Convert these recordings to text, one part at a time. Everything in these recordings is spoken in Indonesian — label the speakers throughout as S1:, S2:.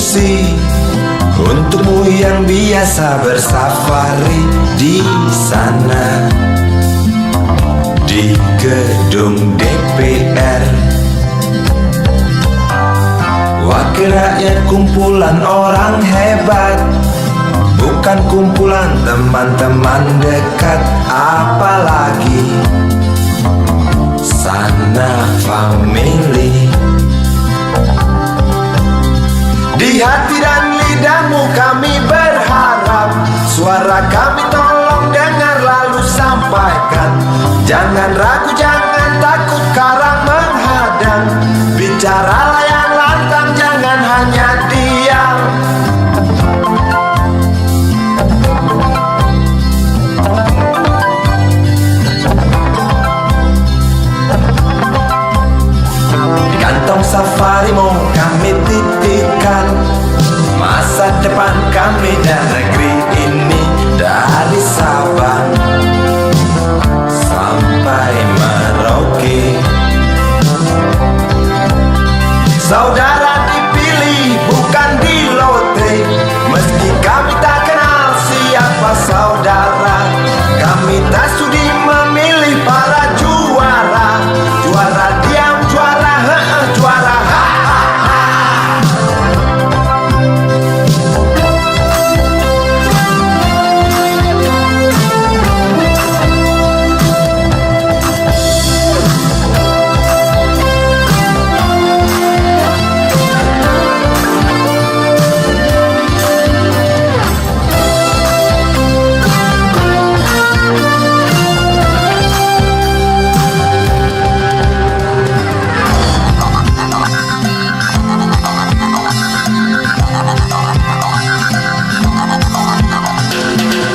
S1: diskusi. Untukmu yang biasa bersafari di sana, di gedung DPR. Wakil rakyat kumpulan orang hebat, bukan kumpulan teman-teman dekat. Apalagi sana family. Di hati dan lidahmu kami berharap, suara kami tolong dengar lalu sampaikan. Jangan ragu, jangan takut karang menghadang. Bicaralah yang lantang, jangan hanya diam. Di kantong safarimu kami titipkan masa depan kami dan negeri ini, dari Sabang sampai Merauke. Saudara dipilih bukan di lotre, meski kami tak kenal siapa saudara. Kami tak sudi memilih para juara, juara diam, juara juara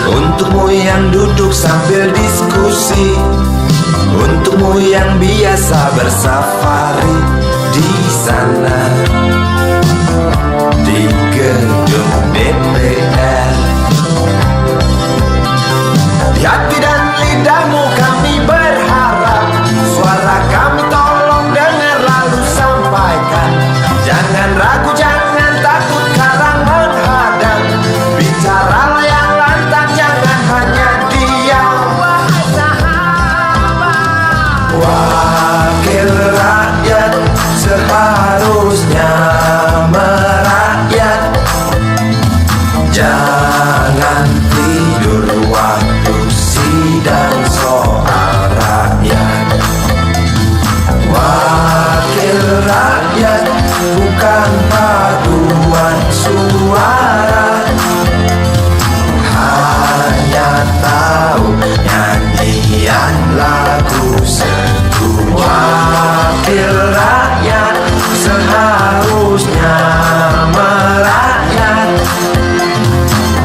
S1: Untukmu yang duduk sambil diskusi, untukmu yang biasa bersafari di sana, di gedung DPR. Di hati dan lidahmu kami berharap, suara kami tolong dengar lalu sampaikan. Jangan ragu, jangan takut karang menghadang. Bicaralah yang lantang, jangan hanya diam. Wakil rakyat seharusnya merakyat. Jangan tidur waktu sidang soal rakyat. Wakil rakyat bukan paduan suara, hanya tahu nyanyian lagu setuju. Wakil rakyat seharusnya merakyat.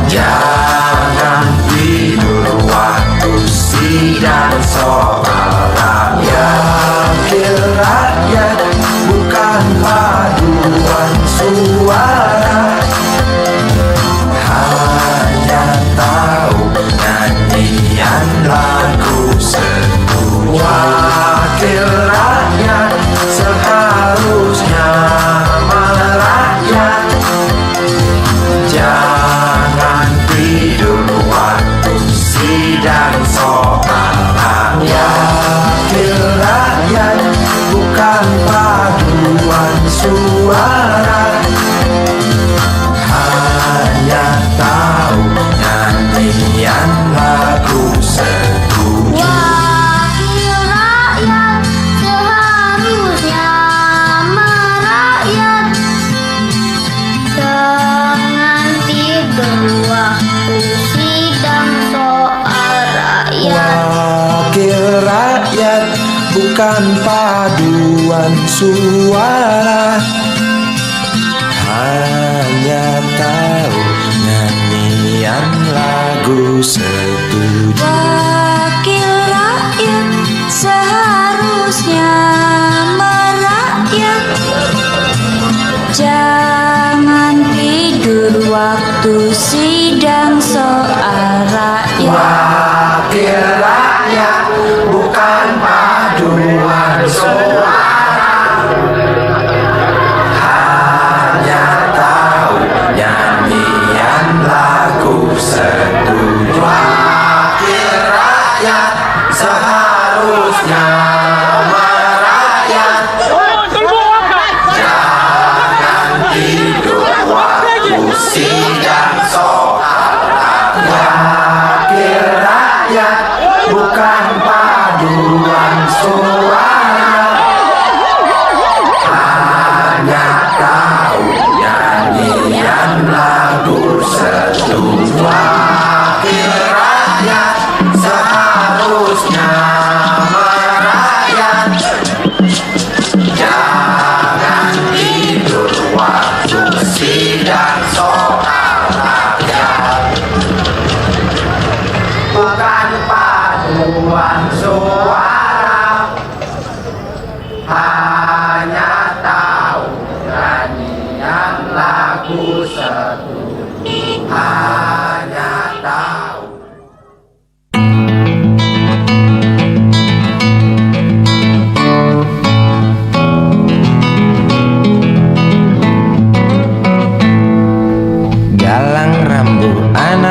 S1: Jangan tidur waktu sidang soal rakyat. Wakil rakyat bukan paduan suara, hanya tahu nyanyian lagu setuju. Wakil rakyat seharusnya merakyat. Jangan tidur waktu sidang soal rakyat. Wakil rakyat bukan paduan suara, hanya tahu nyanyian lagu setuju.
S2: Wakil rakyat seharusnya merakyat. Jangan tidur waktu sidang soal rakyat.
S1: Wakil rakyat bukan paduan suara, hanya tahu nyanyian lagu setuju.
S2: Wakil rakyat seharusnya merakyat. Jangan tidur waktu sidang soal rakyat.
S1: Wakil rakyat bukan paduan suara, hanya tahu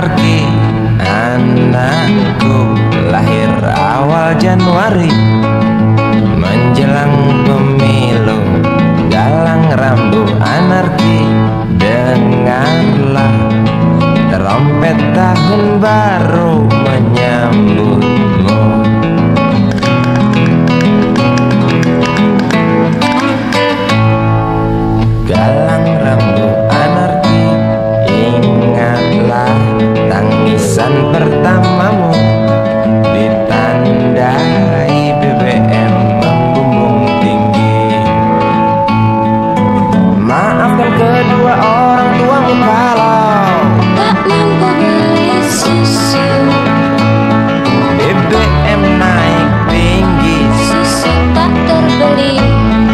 S1: anarki. Anakku lahir awal Januari, menjelang pemilu. Galang rambut anarki, dengarlah trompet tahun baru menyambutmu. Galang rambut anarki, ingatlah tangisan pertamamu, ditandai BBM membumbung tinggi. Maafkan kedua orang tuamu kalau
S2: tak mampu beli susu,
S1: BBM naik tinggi.
S2: susu tak terbeli.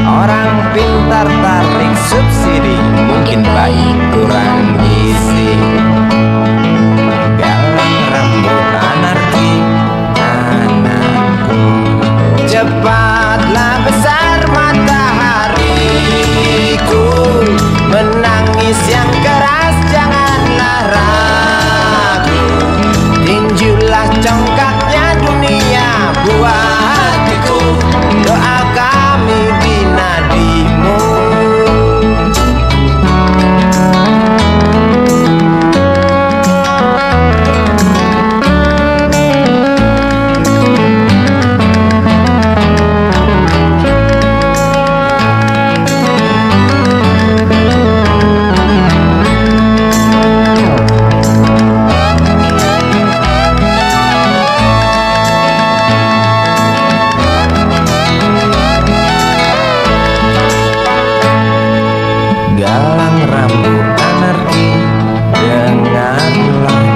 S1: Orang pintar tarik subsidi, mungkin baik kurang gizi. Galang rambut anarki, anakku. Cepatlah besar matahariku, menangis yang keras janganlah ragu. Tinjulah congkaknya dunia buat hatiku, doa kami di nadimu. Galang rambut anarki, dengarlah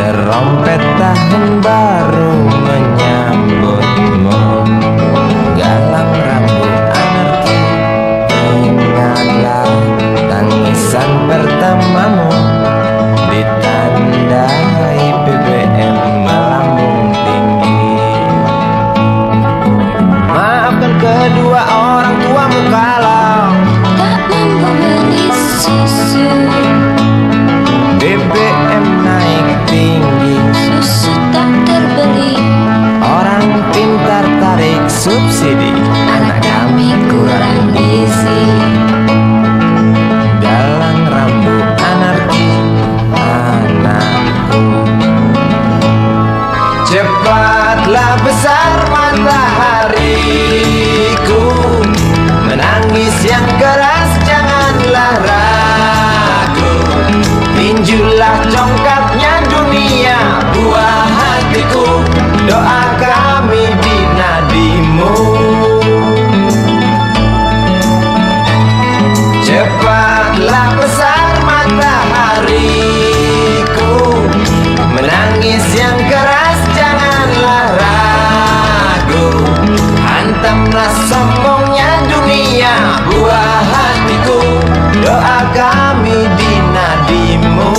S1: trompet tahun baru menyambutmu. Galang rambut anarki, ingatlah tangisan pertamamu, ditandai BBM melambung tinggi. Maafkan kedua orang tuamu kalau
S2: Tak mampu beli susu,
S1: BBM naik tinggi.
S2: susu tak terbeli.
S1: Orang pintar tarik subsidi, anak kami kurang gizi. Galang rambut anarki, anakku. Cepatlah besar matahariku, menangis yang keras janganlah ragu. Tinjulah congkaknya dunia buah hatiku, doa kami di nadimu. Cepatlah besar matahariku, menangis yang keras janganlah ragu. Hantamlah sombongnya dunia buah hatiku, doa kami di nadimu.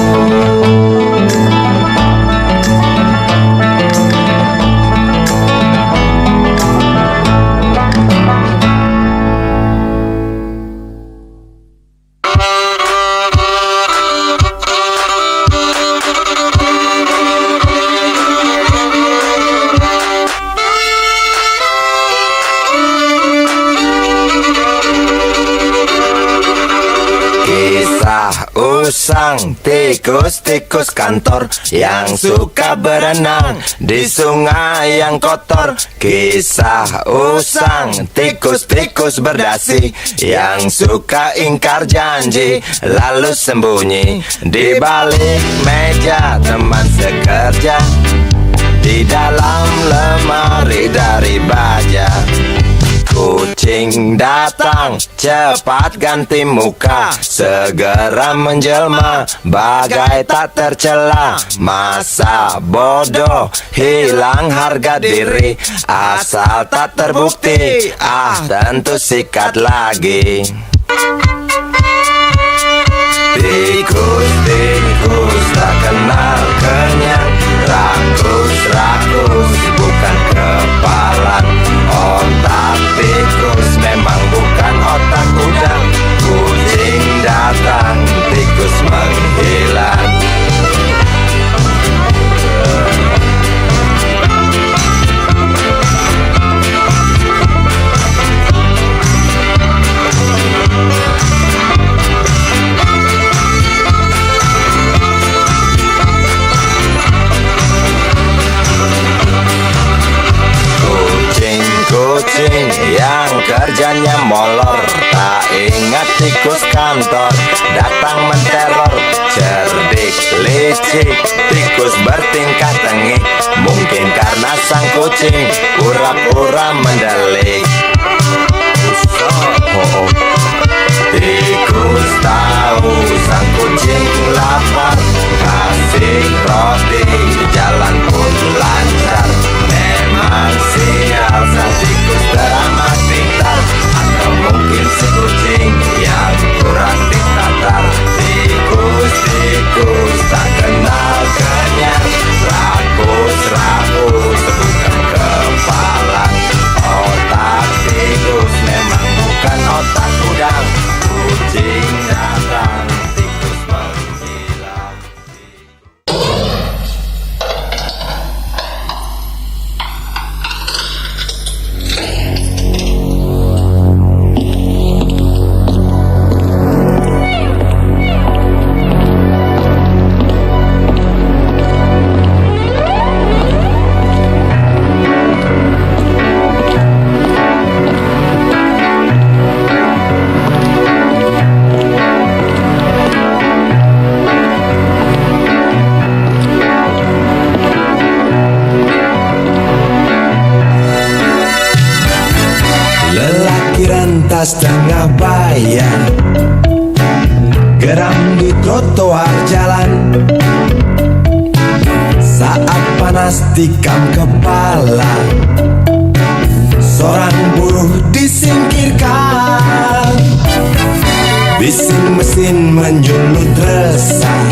S1: Kisah usang tikus-tikus kantor yang suka berenang di sungai yang kotor. Kisah usang tikus-tikus berdasi yang suka ingkar janji lalu sembunyi di balik meja teman sekerja, di dalam lemari dari baja. Kucing datang, cepat ganti muka, segera menjelma, bagai tak tercela. Masa bodoh, hilang harga diri, asal tak terbukti, tentu sikat lagi. Tikus-tikus tak kenal kenyang, rakus-rakus bukan kepalang. Otak tikus memang bukan otak udang. Kucing datang, tikus menghilang. hujannya molor, tak ingat tikus kantor datang menteror. Cerdik, licik, tikus bertingkah tengik, mungkin karena sang kucing pura-pura mendelik. Tikus tahu sang kucing lapar, kasih roti, jalan pun lancar. Memang sial sang tikus teramat pintar, atau mungkin si kucing yang kurang ditatar. Tikus tak kenal kenyang, rakus-rakus bukan kepala. Otak tikus memang bukan otak udang. Kucing datang, tikus menghilang.
S3: Setengah bayar, geram di trotoar jalan. Saat panas tikam kepala, seorang buruh disingkirkan. Bising mesin menyulut resah,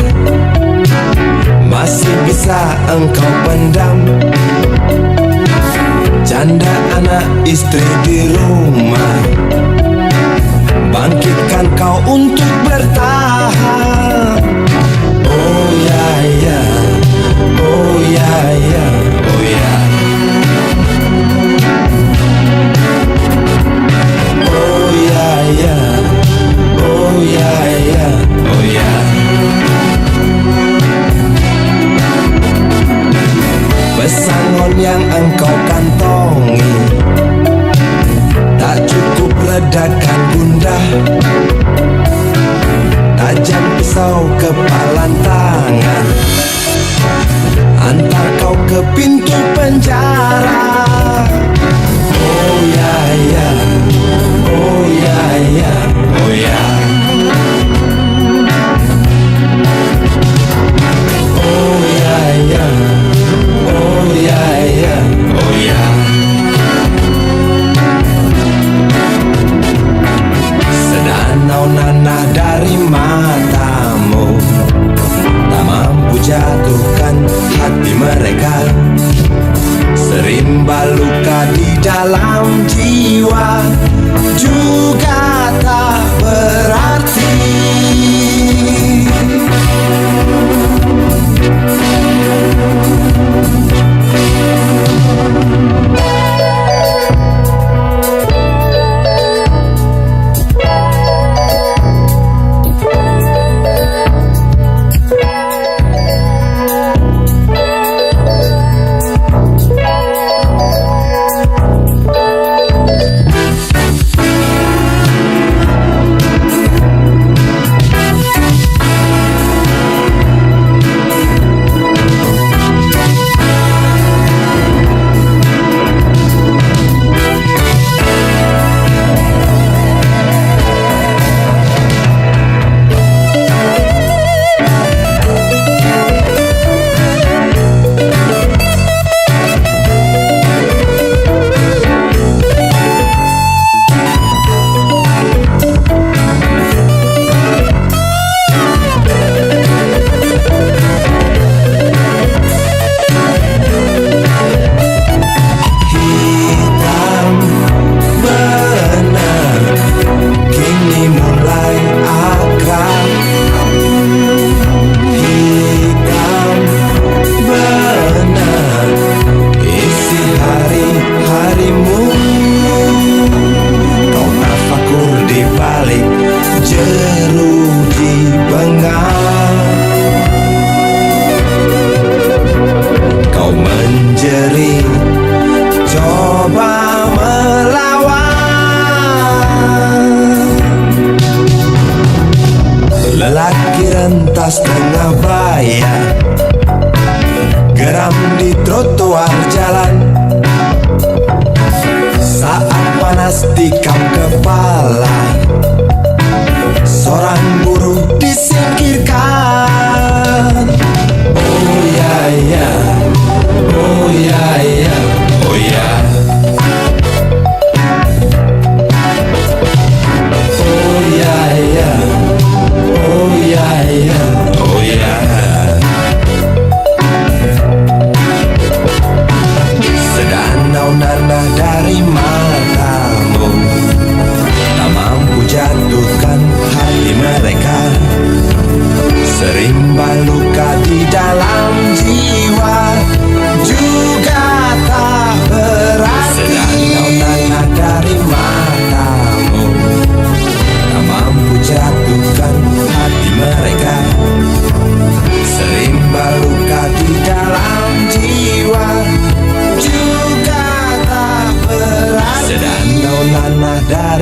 S3: masih bisa engkau pendam. Canda anak istri di rumah, bangkitkan kau untuk bertahan. Oh ya ya, oh ya ya, oh ya. Oh ya ya, oh ya ya, oh ya. Pesangon yang engkau kantongi tak cukup redakan gundah. Tajam pisau kepalan tangan, antar kau ke pintu penjara. Oh ya ya, oh ya ya, oh ya. Oh ya ya, oh ya ya, oh ya. Sedanau nanah dari matamu tak mampu jatuhkan hati mereka. Serimba luka di dalam jiwa juga tak berarti.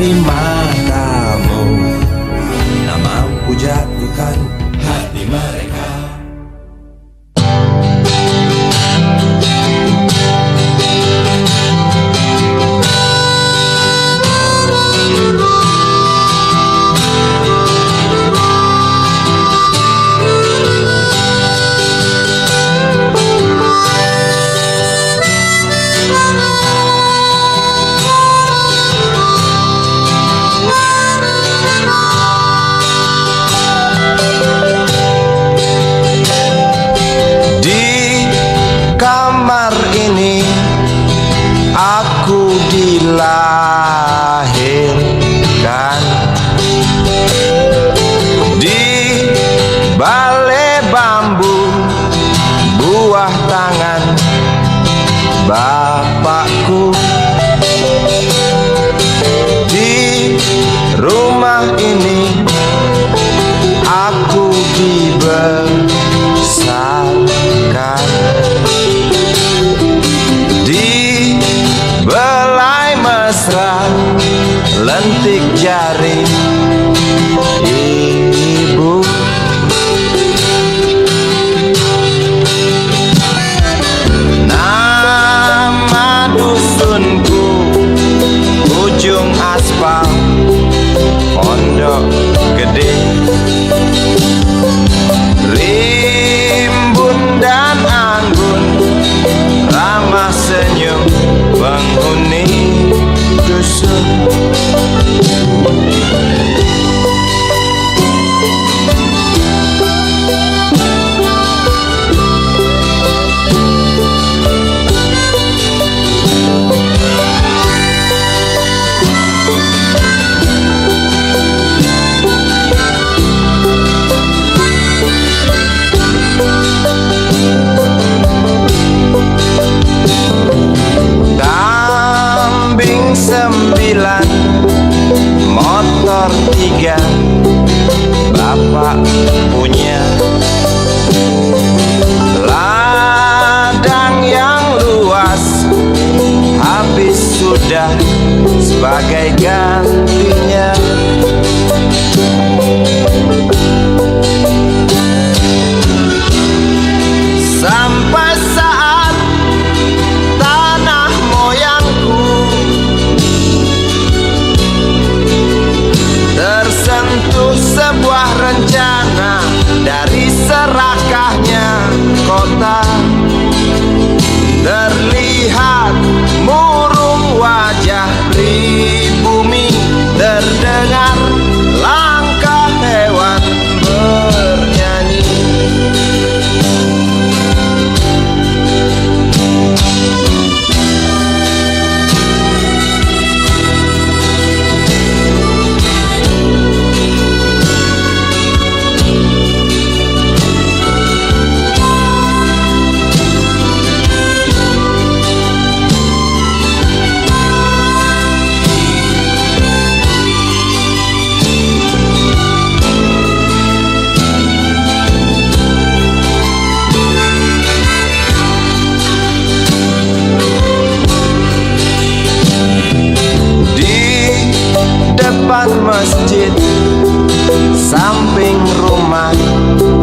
S3: dari matamu, tak mampu jatuhkan hati mereka.
S1: Aku dilahirkan di balai bambu, buah tangan bapakku. Di rumah ini aku dibesarkan, belai mesra lentik jari ibu. Nama dusunku ujung aspal Pondok Gede. Rimbun dan anggun ramah senyum penghuni dusun. Kambing 9, motor 3, bapak punya. Ladang yang luas habis sudah sebagai gantinya. Sampai saat tanah moyangku tersentuh sebuah rencana dari serakahnya kota. Terlihat murung wajah pribumi, terdengar langkah hewan bernyanyi. Depan masjid, samping rumah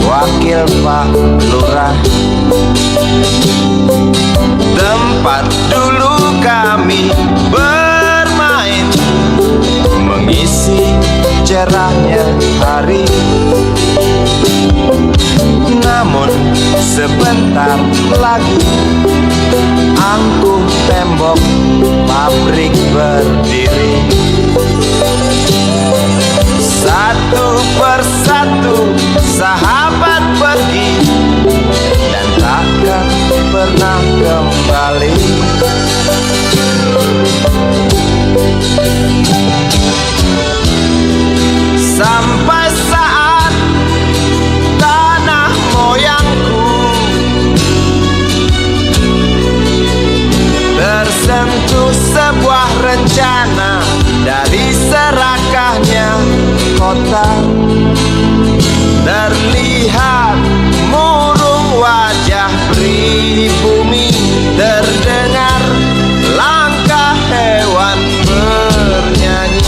S1: wakil Pak Lurah, tempat dulu kami bermain, mengisi cerahnya hari. Namun sebentar lagi angkuh tembok pabrik berdiri. Satu persatu sahabat pergi dan takkan pernah kembali. Sampai saat tanah moyangku tersentuh sebuah rencana dari serakahnya kota. Terlihat murung wajah pribumi, terdengar langkah hewan bernyanyi.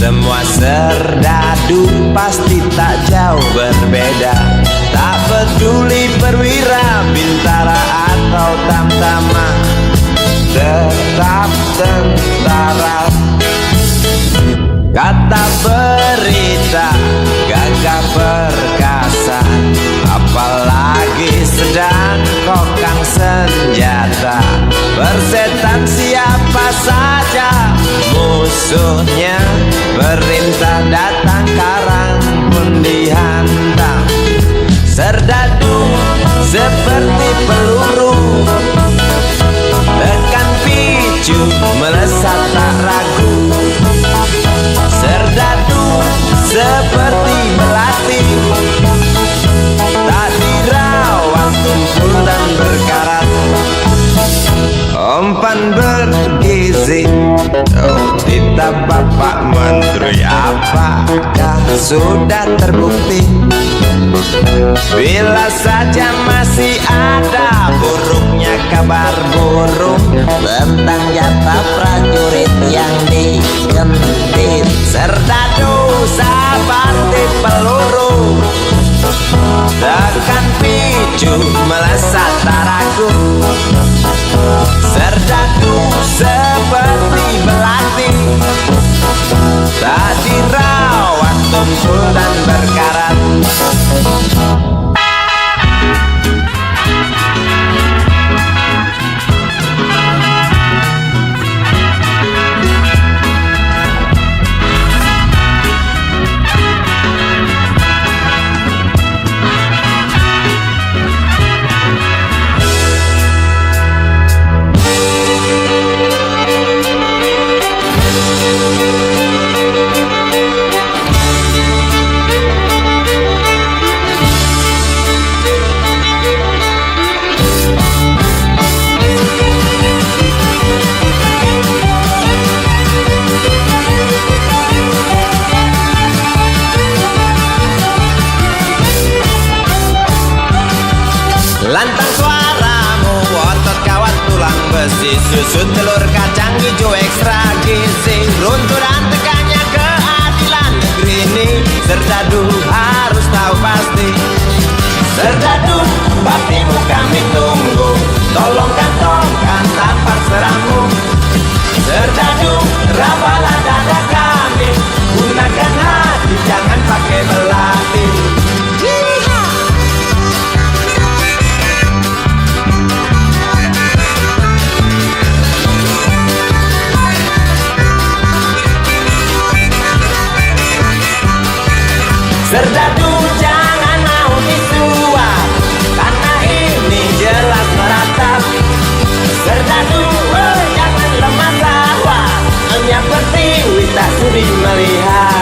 S1: Semua serdadu pasti tak jauh berbeda. Tak peduli perwira, bintara atau tamtama, tetap tentara. Kata berita, gagah perkasa, apalagi sedang kokang senjata. Bersetan siapa saja musuhnya, perintah datang karang pun dihantam. Serdadu seperti peluru, tekan picu melesat tak ragu. Serdadu seperti melati, tak dirawat tumpul dan berkarat. Umpan bergizi, oh titah Bapak Menteri, apakah sudah terbukti? Bila saja masih ada buruknya kabar burung tentang jatah prajurit yang digentit. Serdadu seperti peluru, tekan picu melesat tak ragu. Serdadu seperti belati, tak dirawat tumpul dan berkarat. Lantang suaramu, otot kawat tulang besi, susu telur kacang hijau ekstra gizi. Runtuh dan tegaknya keadilan negeri ini, Serdadu harus tahu pasti. Serdadu, baktimu kami tunggu, tolong kantongkan tampar serammu. Serdadu, rapalah dada kami, gunakan hati jangan pakai belati. Serdadu jangan mau disuap, karena ini jelas meratap. Serdadu jangan lemah sawah, hanya pertiwi tak sudi melihat.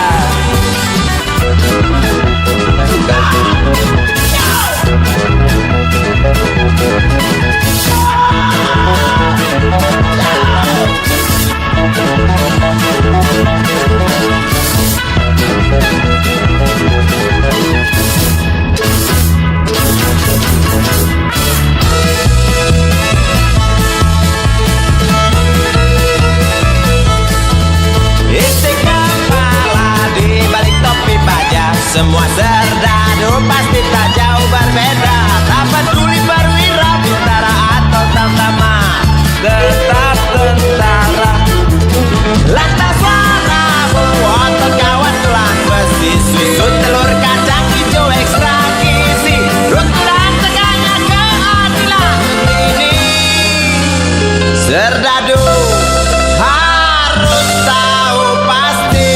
S1: Semua serdadu pasti tak jauh berbeda. Tak peduli perwira, bintara atau tamtama, tetap tentara. Lantas suaramu, otot kawan tulang besi, susu telur kacang hijau ekstra gizi. Runtuh dan tegaknya keadilan ini, Serdadu harus tahu pasti.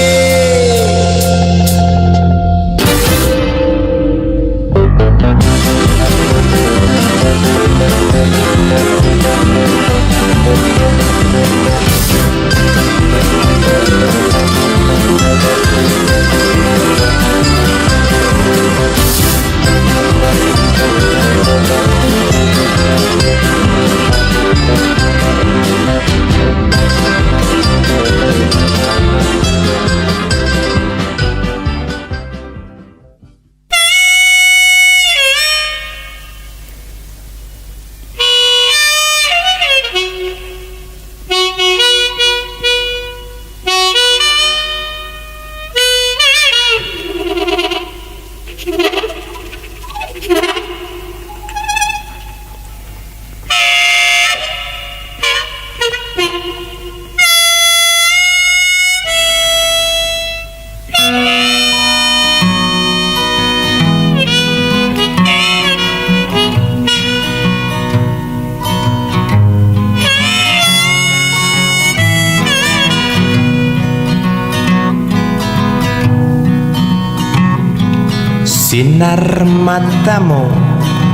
S3: Sinar matamu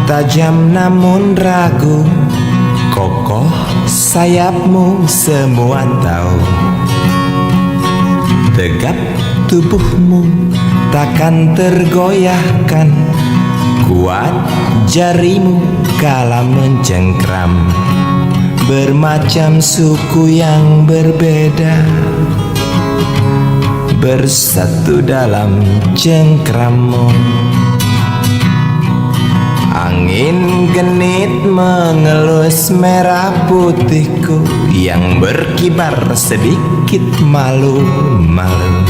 S3: tajam namun ragu, kokoh sayapmu semua tahu. Tegap tubuhmu takkan tergoyahkan, kuat jarimu kala mencengkram. Bermacam suku yang berbeda bersatu dalam cengkrammu. Angin genit mengelus merah putihku yang berkibar sedikit malu-malu.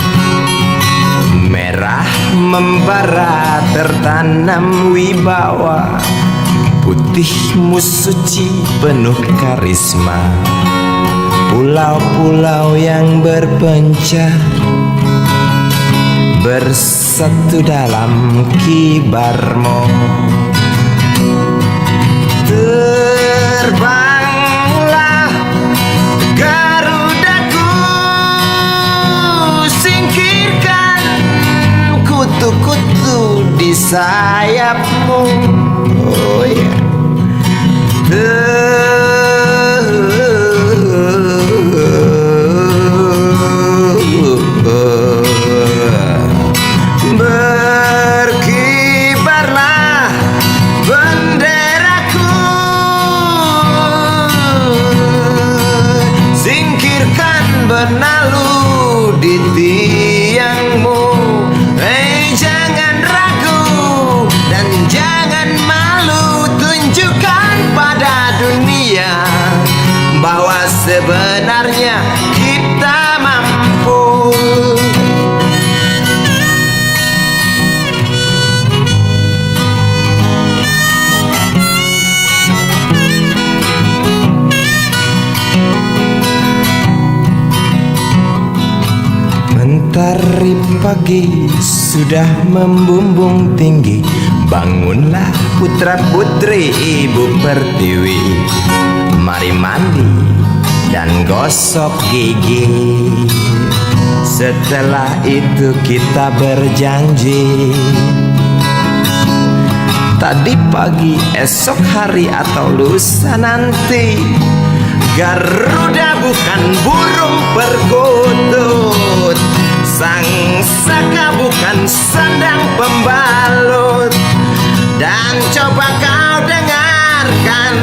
S3: Merah membara tertanam wibawa, putihmu suci penuh karisma. Pulau-pulau yang berpencah bersatu dalam kibarmu. Terbanglah garudaku, singkirkan kutu-kutu di sayapmu. Oh ya, berkibarlah benderaku, singkirkan benalu di tiangmu. Jangan ragu dan jangan malu, tunjukkan pada dunia bahwa sebenarnya kita mampu. Mentari pagi sudah membumbung tinggi, bangunlah putra putri ibu pertiwi. Mari mandi dan gosok gigi, setelah itu kita berjanji. Tadi pagi, esok hari atau lusa nanti, Garuda bukan burung perkutut, sang saka bukan sandang pembalut. Dan coba kau dengarkan,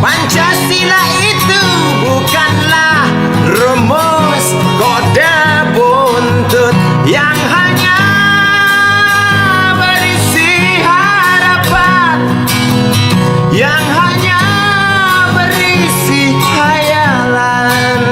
S3: Pancasila itu bukanlah rumus kode buntut yang hanya berisi harapan, yang hanya berisi hayalan.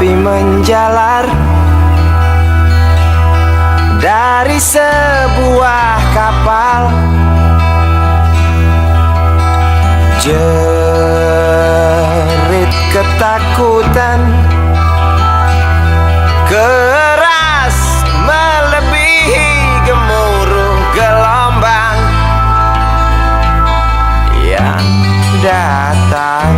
S3: Menjalar dari sebuah kapal, jerit ketakutan keras melebihi gemuruh gelombang yang datang.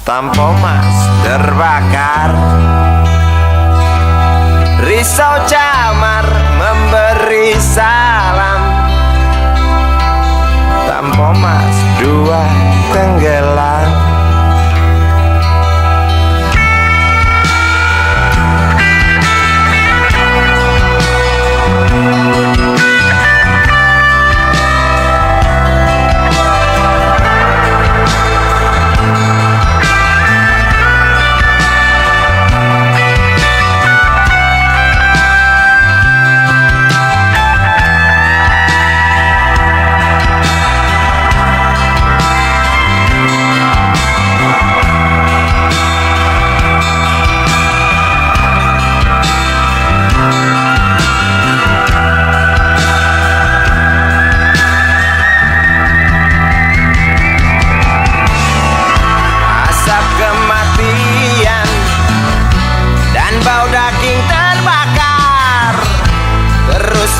S1: Tampo mas terbakar, risau camar memberi salam. Tampo mas dua tenggelam.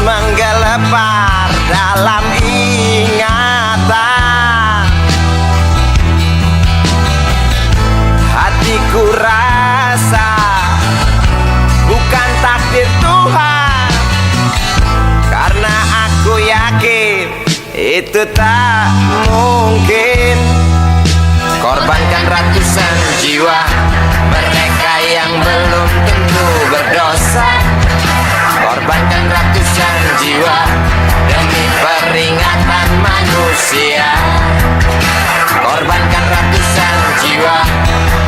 S1: Menggelepar dalam ingatan, hatiku rasa bukan takdir Tuhan, karena aku yakin itu tak mungkin. Korbankan ratusan jiwa mereka yang belum tentu berdosa. Korbankan ratusan jiwa demi peringatan manusia. Korbankan ratusan jiwa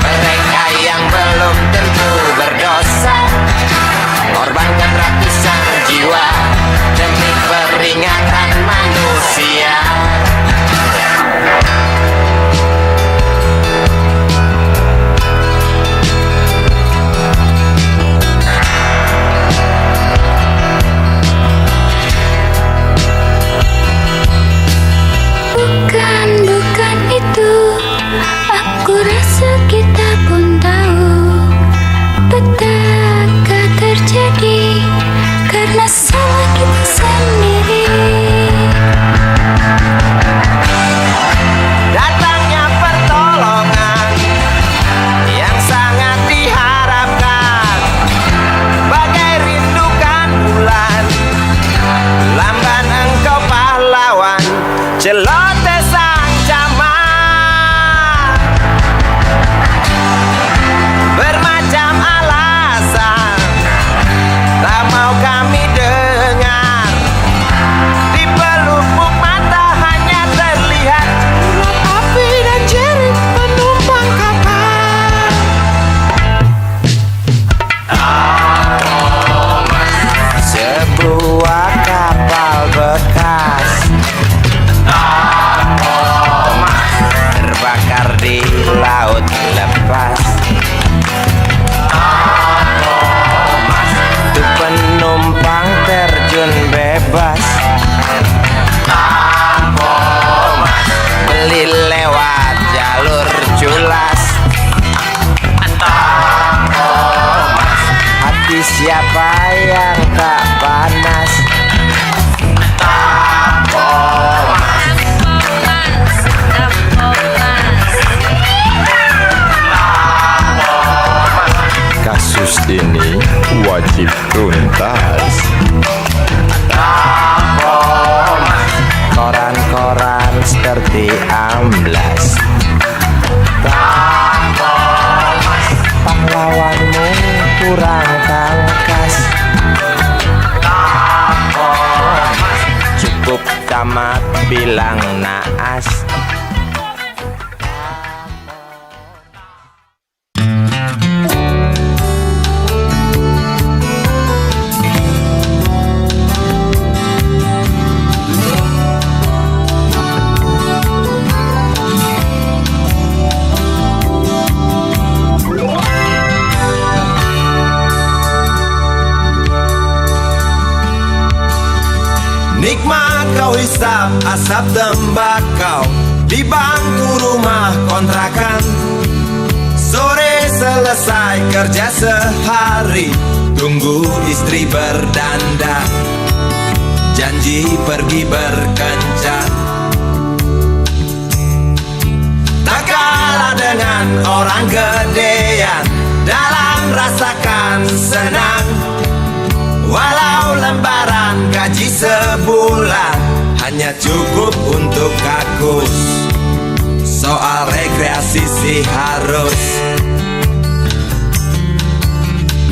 S1: mereka yang belum tentu berdosa. Korbankan ratusan jiwa demi peringatan manusia.
S2: Bukan itu. Aku rasa kita pun tahu petaka terjadi karena salah kita sendiri.
S1: Datangnya pertolongan yang sangat diharapkan, bagai rindukan bulan, lamban engkau pahlawan, celoteh sang camat. Bermacam alasan tak mau kami dengar, di pelupuk mata hanya terlihat urat api dan jerit penumpang kapal. Sebuah kapal bekas terbakar di laut lepas. Itu penumpang terjun bebas, beli lewat jalur culas. Hati siapa yang tak panas? Kasus ini wajib tuntas. Koran-koran seperti amblas. Pahlawanmu kurang tangkas. Cukup tamat bilang naas. Nikmat kau hisap asap tembakau di bangku rumah kontrakan. Sore selesai kerja sehari, tunggu istri berdandan, janji pergi berkencan. Tak kalah dengan orang
S3: Sang gedean dalam rasakan senang. Walau lembaran gaji sebulan hanya cukup untuk kakus. Soal rekreasi sih harus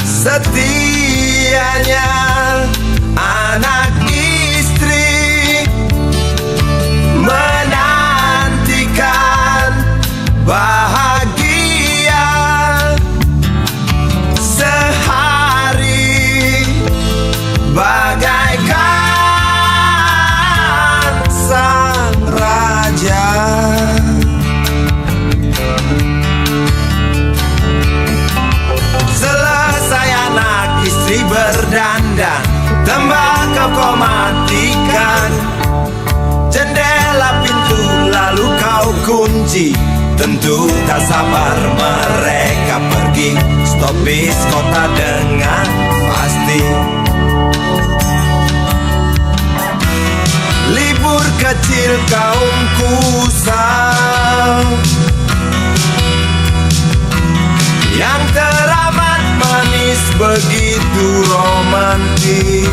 S3: setianya anak istri menantikan bahagia sehari bagaikan sang raja. Selesai anak istri berdandan, tembakau kau matikan, jendela pintu lalu kau kunci. Tentu tak sabar mereka pergi, stopis kota dengan pasti. Libur kecil kaum kusam yang teramat manis, begitu romantis.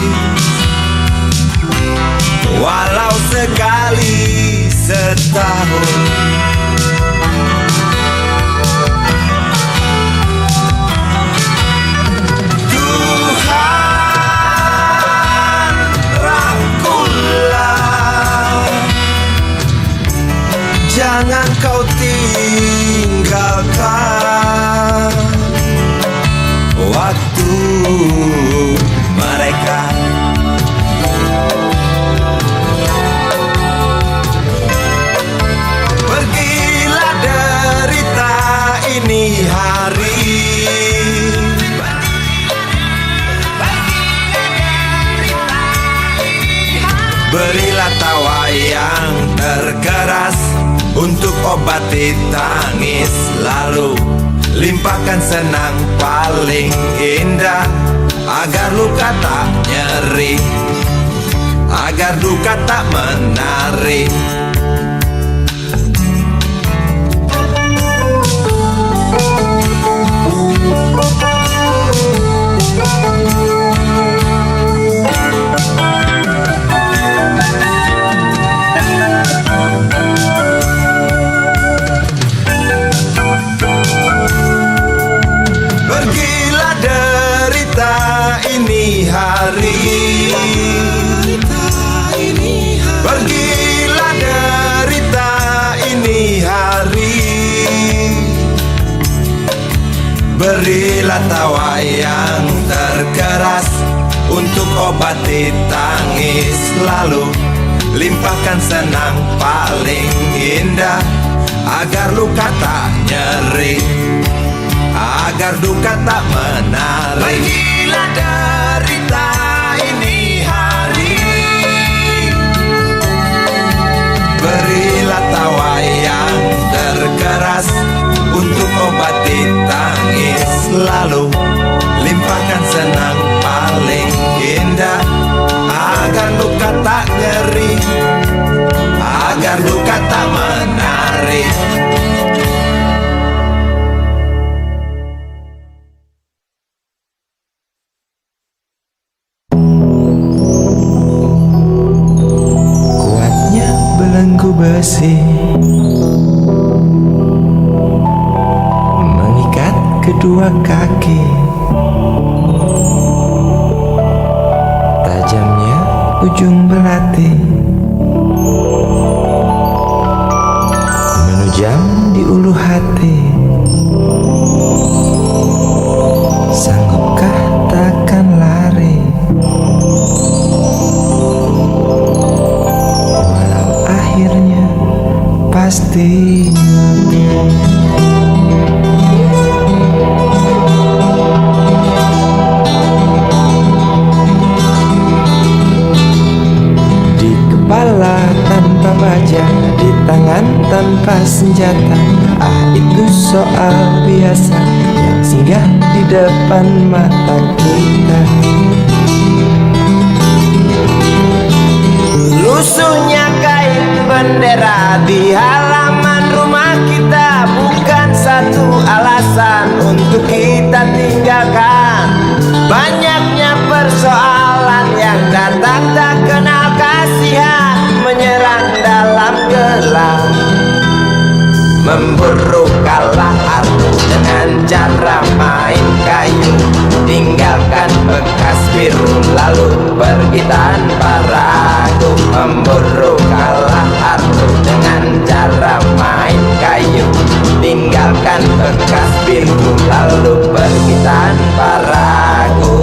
S3: Walau sekali setahun Tuhan rangkullah, jangan kau tinggalkan waktu mereka. Pergilah derita ini hari, berilah tawa yang terkeras untuk obati tangis, lalu limpahkan senang paling indah, agar luka tak nyeri, agar duka tak menarik. Pergilah derita ini hari, pergilah derita ini hari, berilah tawa yang terkeras untuk obati tangis, lalu limpahkan senang paling indah, agar luka tak nyeri, agar duka tak menarik. Pergilah derita ini hari, berilah tawa yang terkeras untuk obati tangis, lalu limpahkan senang paling indah, agar luka tak nyeri, agar duka tak menarik. Belenggu besi mengikat kedua kaki, tajamnya ujung belati menujam di ulu hati. Sanggupkah takkan lari, akhirnya pasti. Di kepala tanpa baja, di tangan tanpa senjata. Ah, itu soal biasa yang singgah di depan mata kita. Lusuhnya kain bendera di halaman rumah kita bukan satu alasan. memburu kalah artu dengan cara main kayu. Tinggalkan bekas biru lalu pergi tanpa ragu. Memburu kalah artu dengan cara main kayu. Tinggalkan bekas biru lalu pergi tanpa ragu.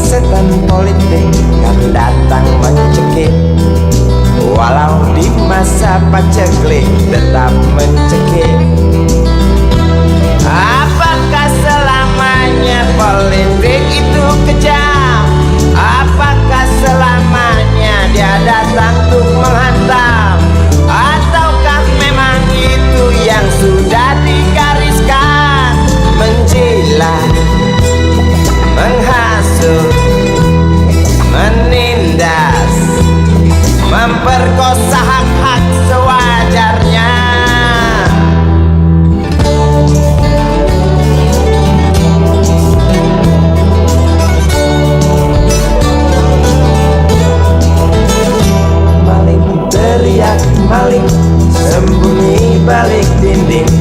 S3: Setan politik kan datang mencekik, walau di masa paceklik tetap mencekik. Apakah selamanya politik itu kejam? Apakah selamanya dia datang untuk menghantam? Ataukah memang itu yang sudah digariskan? Menjilat, menghasut, menindas, memperkosa hak-hak sewajarnya. Maling teriak maling, sembunyi balik dinding,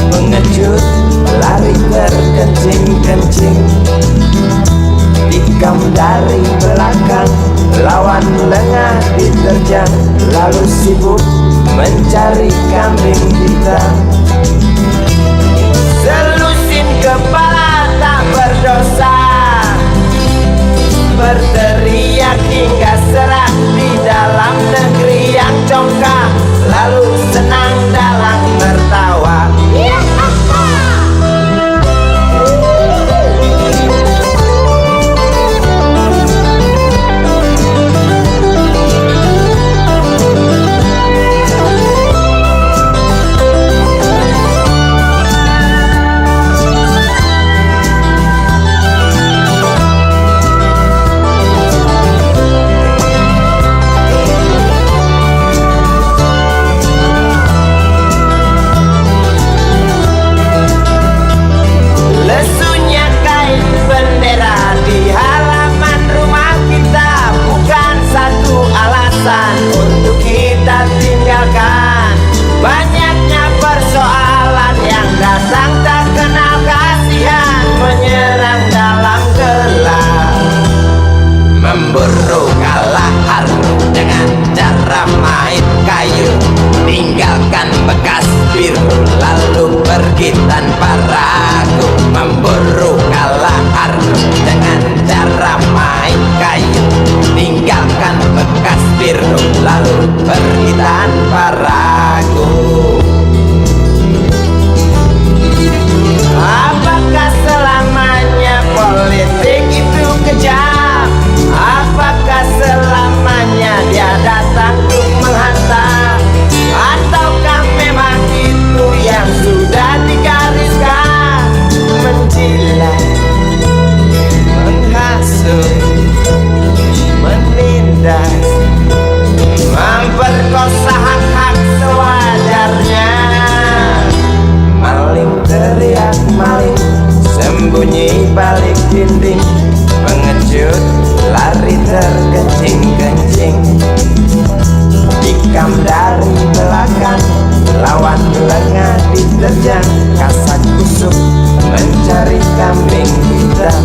S3: pengecut lari terkencing-kencing. Tikam dari belakang, lawan lengah diterjang, lalu sibuk mencari kambing hitam. Selusin kepala tak berdosa, berteriak hingga serak di dalam negeri yang congkak, lalu senang dalam tertawa. Untuk kita tinggalkan banyaknya persoalan yang datang tak kenal kasihan, menyerang dalam gelap. Memburu kalah harus dengan cara main kayu. Tinggalkan bekas biru lalu pergi tanpa ragu. Memburu kalah harus dengan cara main kayu. Tinggalkan bekas biru lalu pergi tanpa ragu. Apakah selamanya politik itu kejam? Apakah selamanya dia datang untuk menghantam? Ataukah memang itu yang sudah digariskan? Menjilat, menghasut, menindas, memperkosa hak-hak sewajarnya. Maling teriak maling, sembunyi balik dinding, pengecut lari terkencing-kencing. Tikam dari belakang, lawan lengah diterjang, kasak kusuk mencari kambing hitam.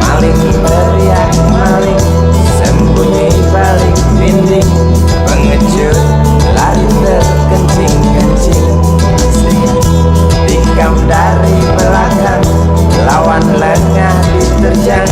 S3: Maling teriak maling, sembunyi balik dinding, pengecut lari terkencing-kencing. Tikam dari belakang, lawan lengah diterjang,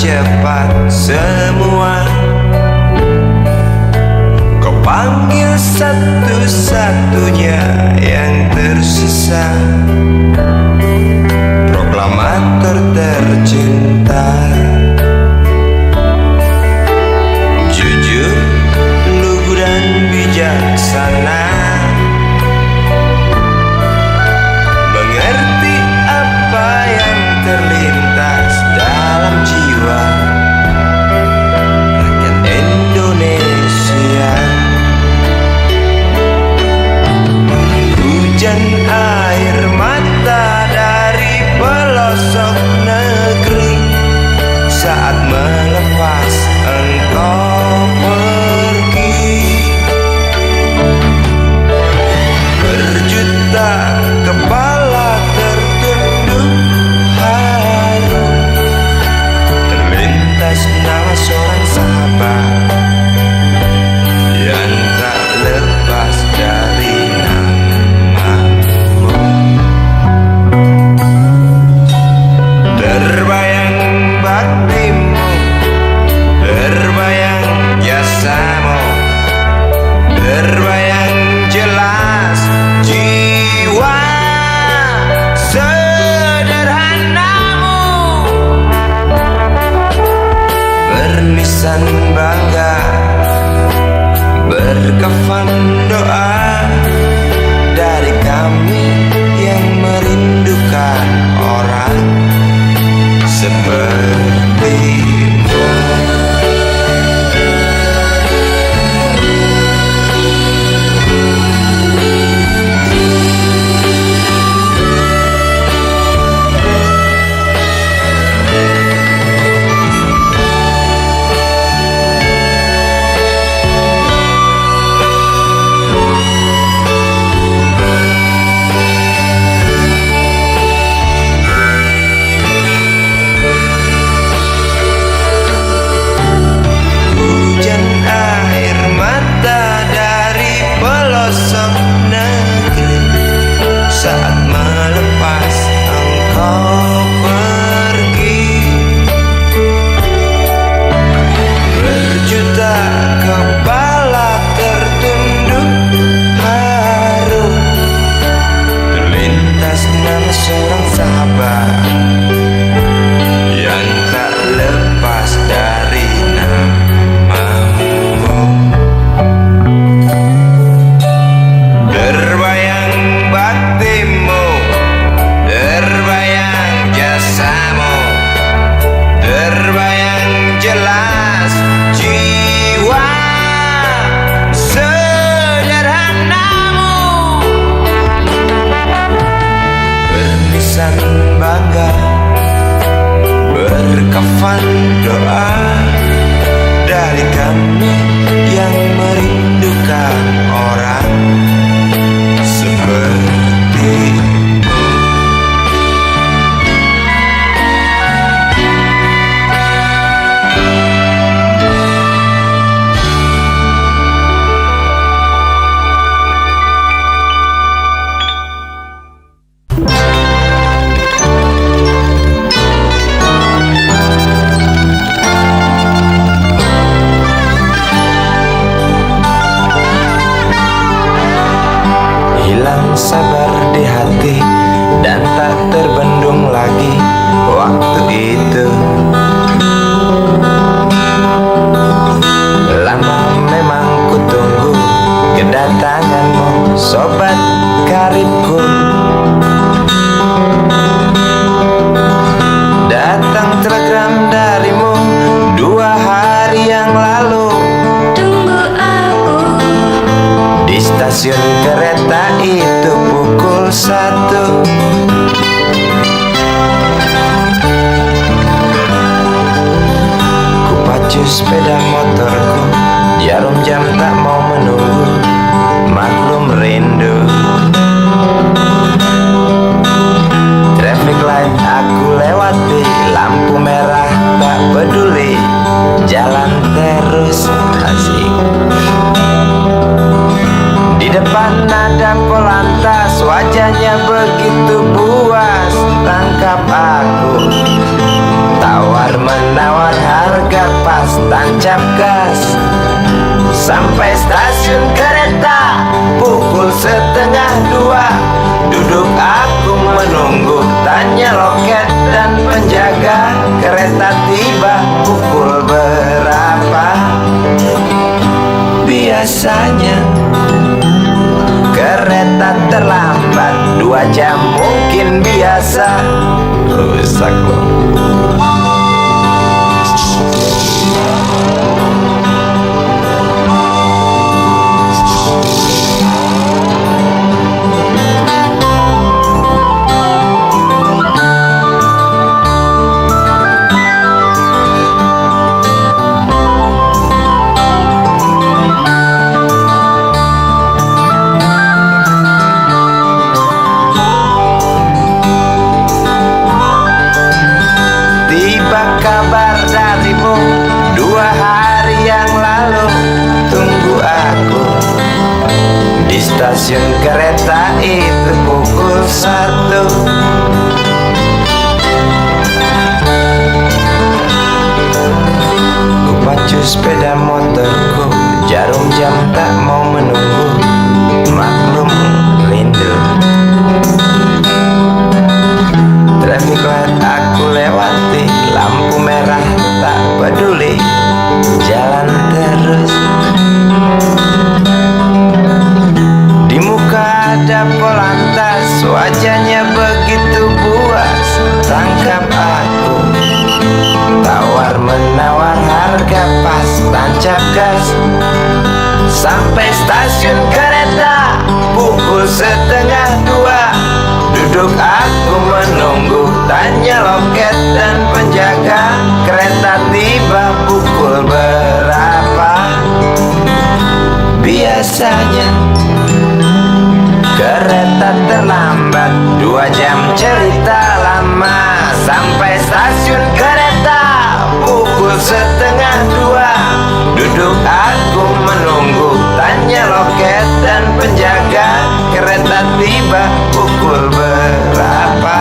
S3: cepat semua. Kau panggil satu-satunya yang tersisa, proklamator tercinta. Jujur, lugu dan bijaksana, mengerti apa yang terlintas dalam jiwa rakyat Indonesia. Hujan air mata dari pelosok negeri saat melepas engkau pergi. Berjuta kepala tertunduk haru, terlintas nama seorang sahabat yang tak lepas dari namamu. Terbayang baktimu, terbayang jasamu, terbayang jelas jiwa sederhanamu, bernisan bangga, berkafan doa dari kami yang merindukan orang sepertimu. Hujan air mata dari pelosok negeri saat melepas engkau pergi. Berjuta kepala tertunduk haru, terlintas nama seorang sahabat yang tak lepas dari namamu. Terbayang baktimu, terbayang jasamu, terbayang jelas jiwa sederhanamu, bernisan bangga, berkafan doa dari kami yang merindukan orang sepertimu. Hilang sabar di hati dan tak terbendung lagi waktu itu. Lama memang ku tunggu kedatanganmu, sobat karibku. Datang telegram darimu 2 hari yang lalu.
S2: Tunggu aku
S3: Di stasiun kereta itu pukul 1. Ku pacu sepeda motorku, jarum jam tak mau menunggu, maklum rindu. Traffic light aku lewati, lampu merah tak peduli, jalan terus asik. Di depan ada polantas, wajahnya begitu buas, tangkap aku. Tawar menawar tancap gas. Sampai stasiun kereta pukul 1:30. Duduk aku menunggu, tanya loket dan penjaga, kereta tiba pukul berapa? Biasanya kereta terlambat 2 jam mungkin biasa. Rusak loh. Kabar darimu 2 hari yang lalu. Tunggu aku di stasiun kereta itu pukul 1. Ku pacu sepeda motorku, jarum jam tak mau menunggu. Maklum rindu. Traffic light aku lewati, lampu merah tak peduli, jalan terus. Di muka ada polantas, wajahnya begitu buas. Tangkap aku, tawar menawar harga pas, tancap gas. Sampai stasiun kereta pukul 1:30. Duduk aku menunggu, tanya loket dan penjaga, kereta tiba pukul berapa? Biasanya kereta terlambat 2 jam, cerita lama. Sampai stasiun kereta pukul 1:30. Duduk aku menunggu, tanya loket dan penjaga, kereta tiba pukul berapa?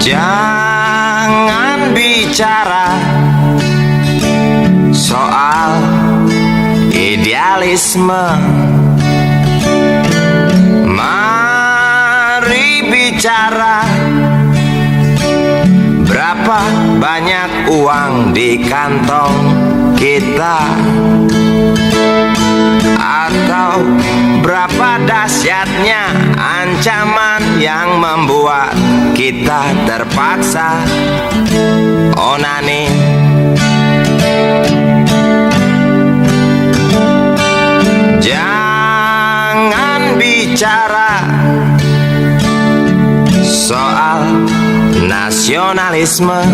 S3: Jangan bicara soal idealisme. Mari bicara berapa banyak uang di kantong kita, atau berapa dahsyatnya ancaman yang membuat kita terpaksa onani. Jangan bicara soal nasionalisme.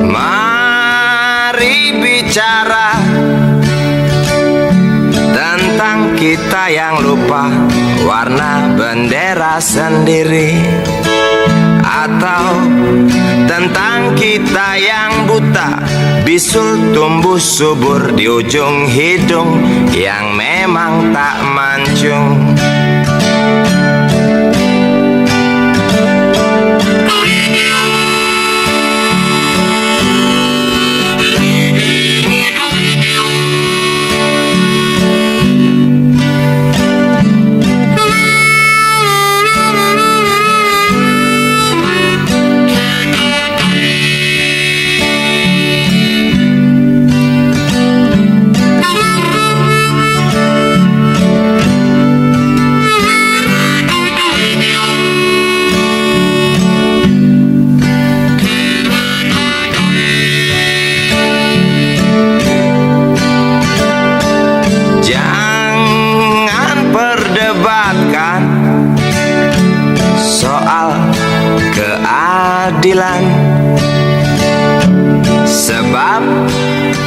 S3: Mari bicara tentang kita yang lupa warna bendera sendiri, atau tentang kita yang buta bisul tumbuh subur di ujung hidung yang memang tak mancung.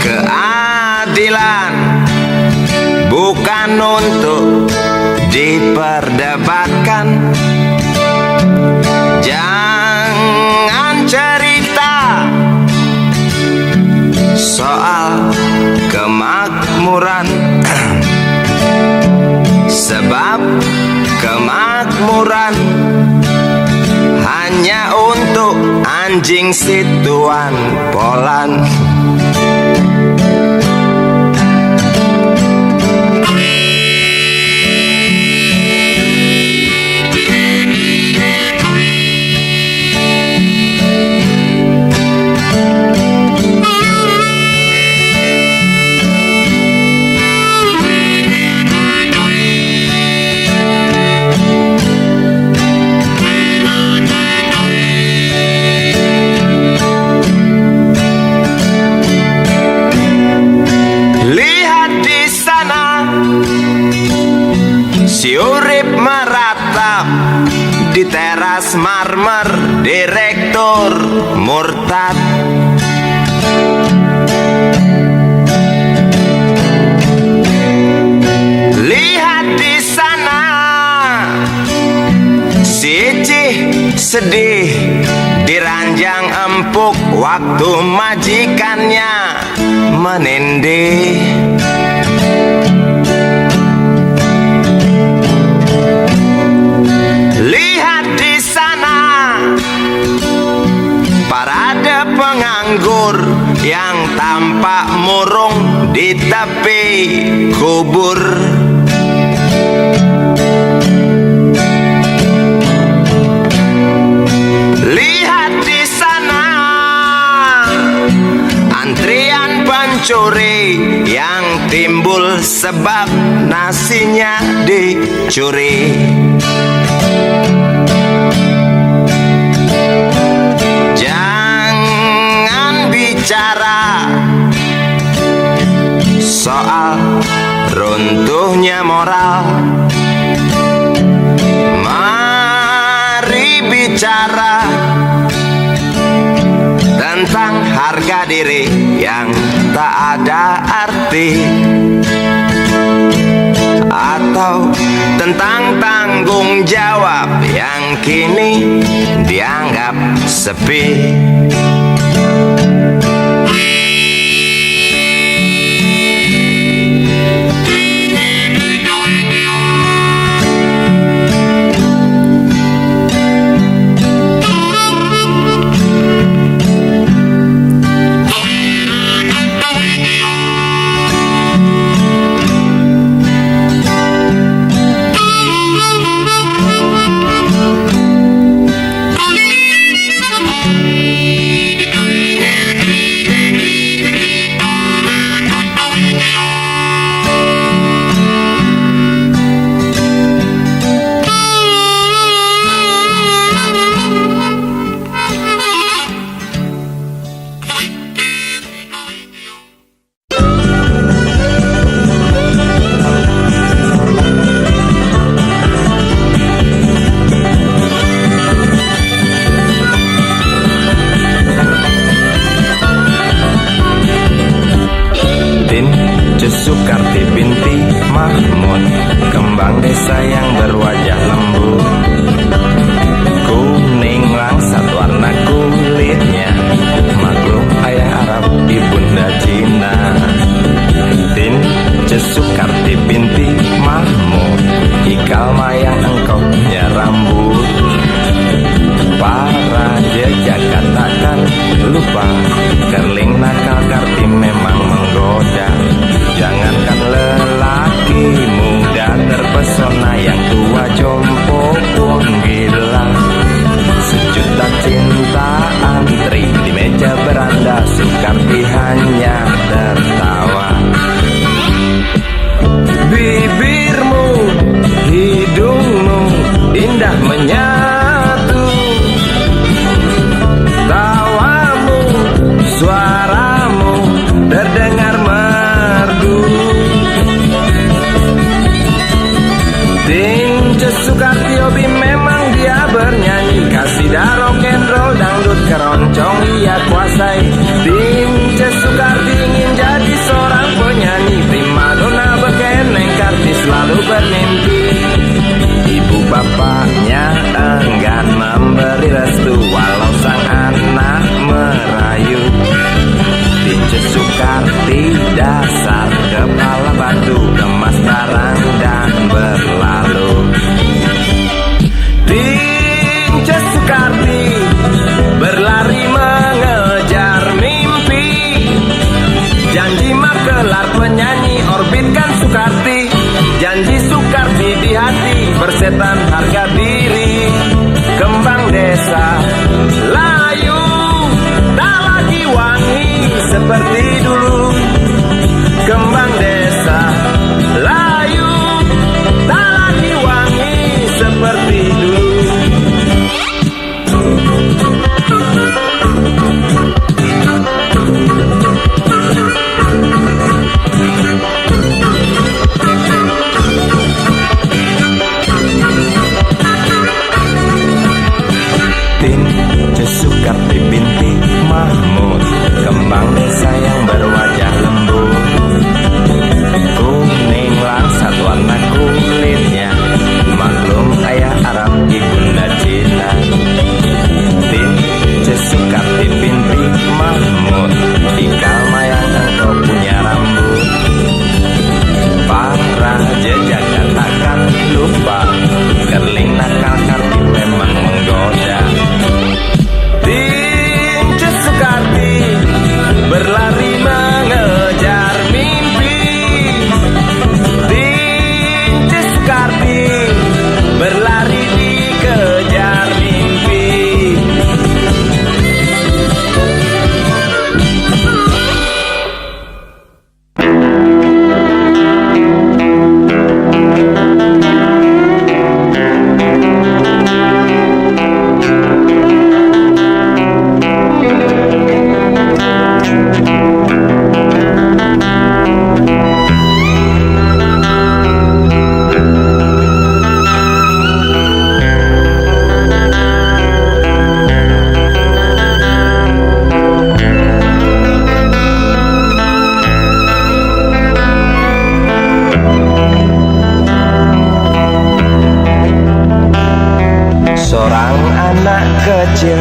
S3: keadilan bukan untuk diperdebatkan. Jangan cerita soal kemakmuran, sebab kemakmuran hanya untuk anjing situan Polan. Si urip meratap di teras marmer direktur murtad. Lihat di sana si Icih sedih diranjang empuk waktu majikannya menindih. Penganggur yang tampak murung di tepi kubur. Lihat di sana antrian pencuri yang timbul sebab nasinya dicuri. Bicara soal runtuhnya moral, mari bicara tentang harga diri yang tak ada arti, atau tentang tanggung jawab yang kini dianggap sepi. Sukarti binti Mahmud, kembang desa yang berwajah lembut, kuning langsat warna kulitnya, maklum ayah Arab ibunda Cina. Tince Sukarti binti Mahmud, ikal mayang engkaunya rambut, para jejak katakan lupa, kerling nakal Karti memang menggoda. Jangankan lelaki muda terpesona, yang tua jompo pun gila. Sejuta cinta antri di meja beranda, Sukarti hanya tertawa. Bibirmu, hidungmu indah menyatu, tawamu, suaramu terdengar merdu. Tince Sukarti hobi memang dia bernyanyi, kasidah rock and roll, dangdut, keroncong ia kuasai. Tince Sukarti ingin jadi
S4: hati bersetan harga diri. Kembang desa layu tak lagi wangi seperti dulu. Kembang desa layu tak lagi wangi seperti dulu. Sukarti binti Mahmud, kembang desa yang berwajah lembut, kuning langsat warna kulitnya, maklum ayah Arab ibunda Cina. Tin Sukarti binti Mahmud, di Kalmayang engkau punya rambut, parah jejak katakan lupa, kerling nakal karti memang menggoda. Sukarti berlari mengejar mimpi. Tinci Sukarti berlari dikejar mimpi. Seorang anak kecil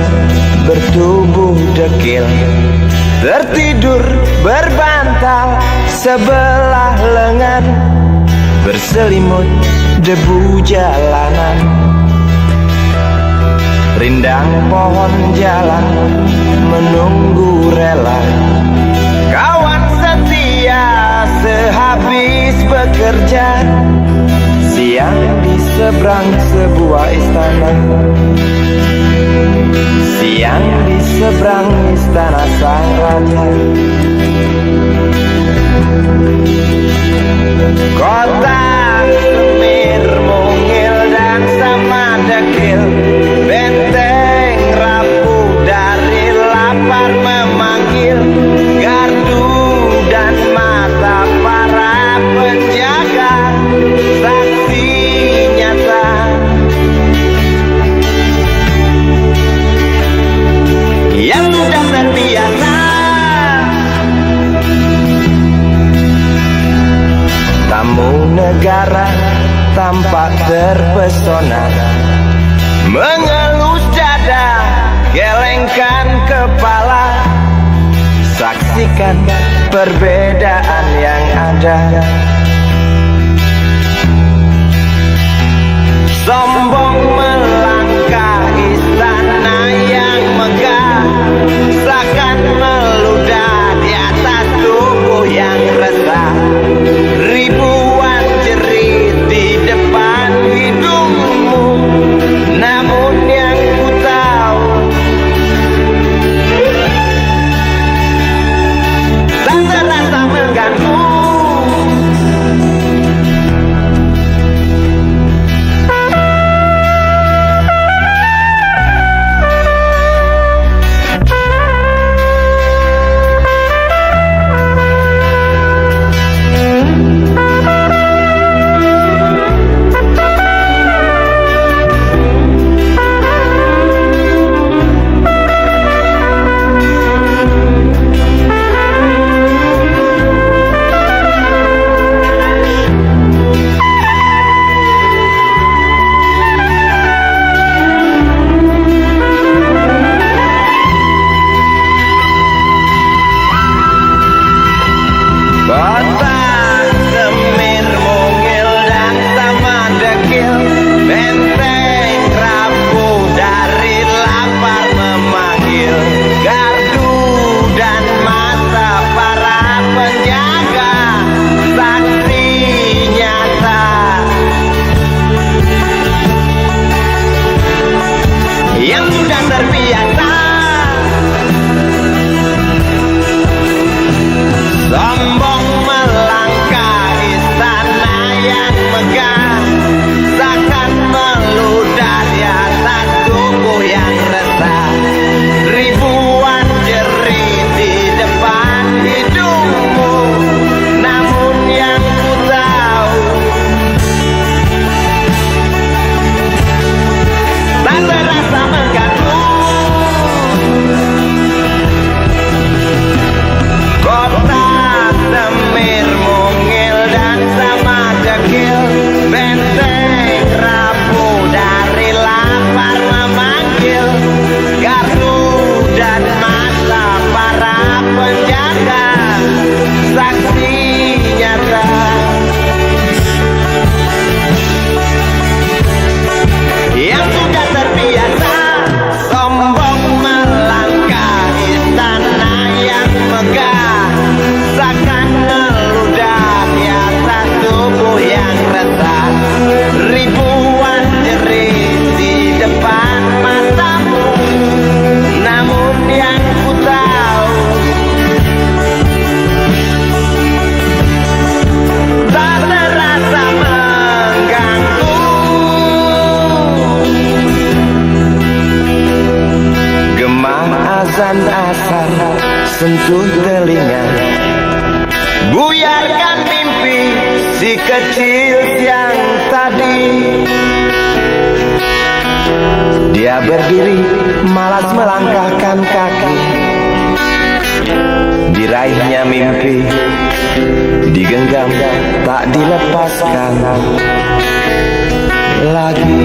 S4: bertubuh dekil tertidur berbantal sebelah lengan, berselimut debu jalanan. Rindang pohon jalan menunggu rela, kawan setia sehabis bekerja. Siang di seberang sebuah istana, siang di seberang istana sang raja. Kota Semir mungil dan sama dekil, benteng rapuh dari lapar memanggil, gardu dan mata para penjaga. Saksi nyata yang sudah terbiasa, tamu negara tampak terpesona, mengelus dada, gelengkan kepala, saksikan perbedaan yang ada. Sombong melangkah istana yang megah, seakan meludah di atas tubuh yang resah. Ribuan jerit di depan hidungmu, namun yang ku tahu tak terasa mengganggu.
S3: sentuh telinga. Buyarkan mimpi si kecil yang tadi. Dia berdiri malas melangkahkan kaki. Diraihnya mimpi, digenggam tak dilepaskan lagi.